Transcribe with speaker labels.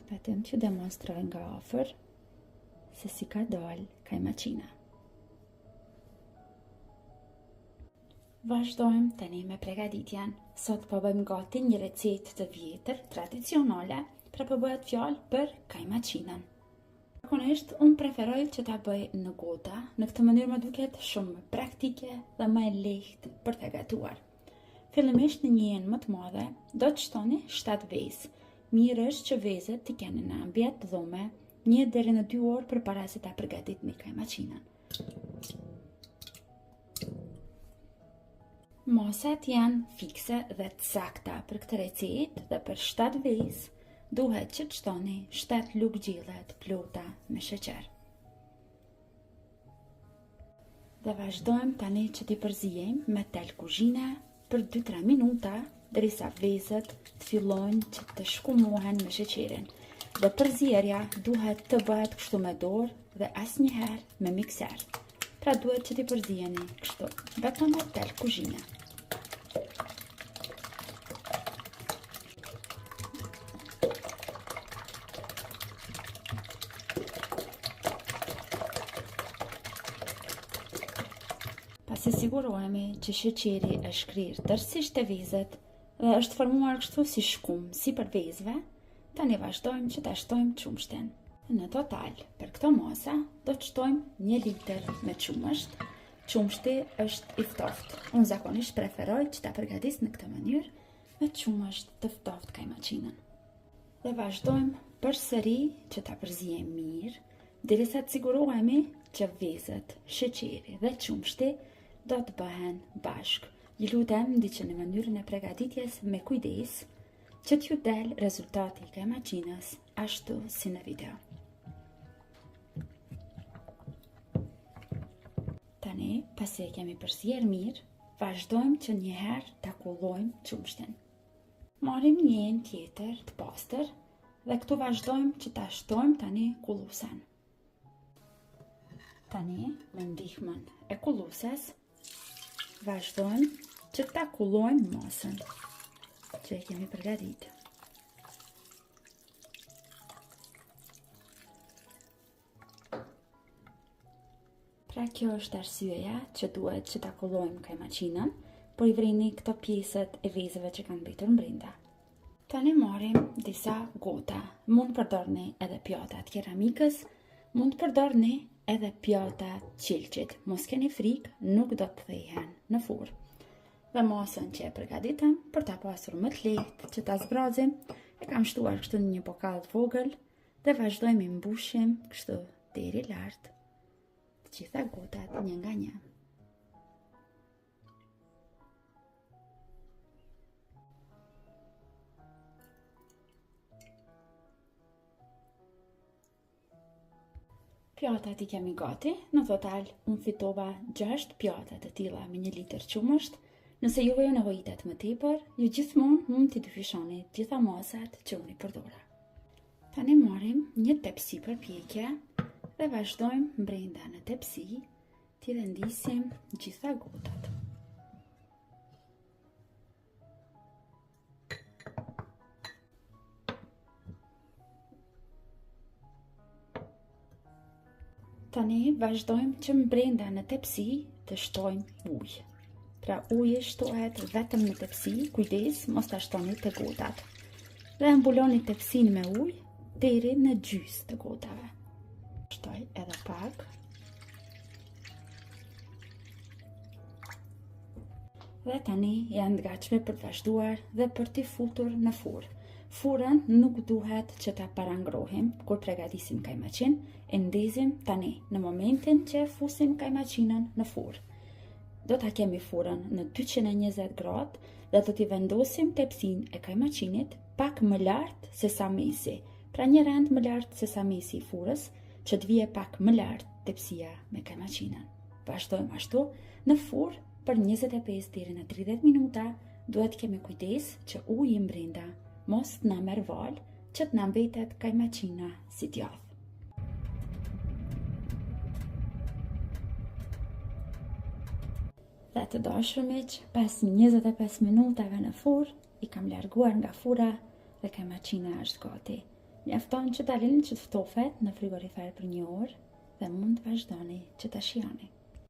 Speaker 1: Vetëm që demonstroj nga afër se si ka dalë kajmaqina. Vazhdojmë tani me pregaditjen. Sot po bëjmë gati një recetë të vjetër, tradicionale, pra po bëhet fjalë për kajmaqinën. Zakonisht, unë preferoj që ta bëj në gota, në këtë mënyrë më duket shumë praktike dhe më e lehtë për të gatuar. Fillimisht në një enë më të madhe, do të shtoni 7 vezë. Mirë është që vezët t'i keni në ambient të dhume 1 deri në 2 orë përpara se ta përgatitni kajmaqinën. Masat janë fikse dhe të sakta për këtë recetë dhe për 7 vezë duhet që të shtoni 7 lugë gjelle të plota me sheqer. Dhe vazhdojmë tani që t'i përzijemi me tel kuzhine për 2-3 minuta derisa vezët të fillojnë që të shkumohen me sheqerin. Dhe përzierja duhet të bëhet kështu me dorë dhe asnjëherë me mikser. Pra duhet që t'i përzijeni kështu, vetëm me tel kuzhine. Pasi sigurohemi që sheqeri është shkrirë tërësisht te vezët dhe është formuar kështu si shkum sipër vezëve, tani vazhdojmë që ta shtojmë qumshtin. Në total, për këto masa, do të shtojmë 1 litër me qumësht. Qumshti është i ftoftë. Unë zakonisht preferoj që ta përgatis në këtë mënyrë me qumësht të ftoft kajmaqinën. Dhe vazhdojmë përsëri që ta përzijem mirë, derisa të sigurohemi që vezët, sheqeri dhe qumshti do të bëhen bashkë. Ju lutem ndiqeni mënyrën e përgatitjes me kujdes, që t'ju del rezultati i kajmaqinës ashtu si në video. Tani, pasi e kemi përzier mirë, vazhdojmë që njëherë ta kullojmë qumshtin. Marrim një enë tjetër të pastër dhe këtu vazhdojmë që ta shtojmë tani kulluesen. Tani, me ndihmën e kullueses, vazhdojmë që ta kullojmë masën që e kemi përgatitur. Pra kjo është arsyeja që duhet që ta kullojmë kajmaqinën, por i vrini këto pjesët e vezëve që kanë mbetur brenda. Tani marrim disa gota. Mund të përdorni edhe pjata të keramikës, mund të përdorni edhe pjata qilçit. Mos keni frikë, nuk do të thehen në furrë. Dhe masën që e përgatitëm për ta pasur më të lehtë që ta zbrazim, e kam shtuar kështu në një pokall të vogël dhe vazhdojmë i mbushim kështu deri lart të gjitha gotat një nga një. Pjatat i kemi gati, në total unë fitova 6 pjata të tilla me 1 litër qumësht. Nëse juve ju nevojitet më tepër, ju gjithmonë mund t'i dyfishoni gjitha masat që unë i përdora. Tani marrim një tepsi për pjekje dhe vazhdojmë brenda në tepsi t'i vendisim gjitha gotat. Tani vazhdojmë që brenda në tepsi të shtojmë ujë. Pra uji shtohet vetëm në tepsi, kujdes mos ta shtoni te gotat. Dhe mbuloni tepsin me ujë deri në gjysmë të gotave. Shtoj edhe pak. Dhe tani janë të gatshme për të vazhduar dhe për t'i futur në furrë. Furrën nuk duhet që ta parangrohim kur përgatisim kajmaqin, e ndezim tani në momentin që fusim kajmaqinën në furrë. Do ta kemi furrën në 220 gradë dhe do t'i vendosim tepsin e kajmaqinit pak më lart se sa mesi. Pra një rand më lart se sa mesi i furrës, që të vije pak më lart tepsia me kajmaqinën. Vazhdojmë ashtu në furrë për 25 deri në 30 minuta. Duhet kemi kujdes që uji brenda mos na merr val, që të na mbetet kajmaqina si djath. Dhe të dashur miq, pas 25 minutave në furrë, i kam larguar nga furra dhe kajmaqina është gati. Mjafton që ta lini që të ftofet në frigorifer për 1 orë dhe mund të vazhdoni që ta shijoni.